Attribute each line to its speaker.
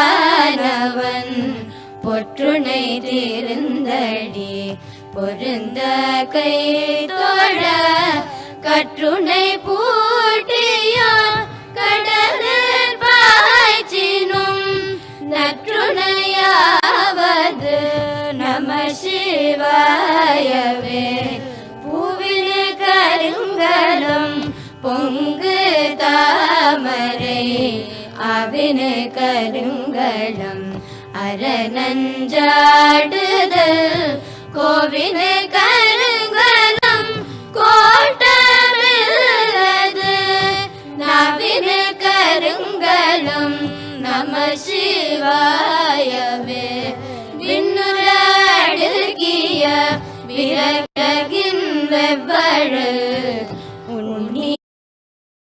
Speaker 1: ஜோதிவானவன் பொற்றுணை திருந்தடி பொருந்த கை தோழ கற்றுணை பூட்டியான் கடலில் பாய்ச்சினும் நற்றுணையாவது நம சிவாயவே. பூவினு கருங்கலம் பொங்கு தாமரை அவினு கருங்கலம் அரணஞ்சாடுதல் கோவினு கருங்கலம் கோட்டமில்லது நவினு கருங்கலம் நம சிவாயவே. விண்ணுலடுகிய விரகின்ற வழல்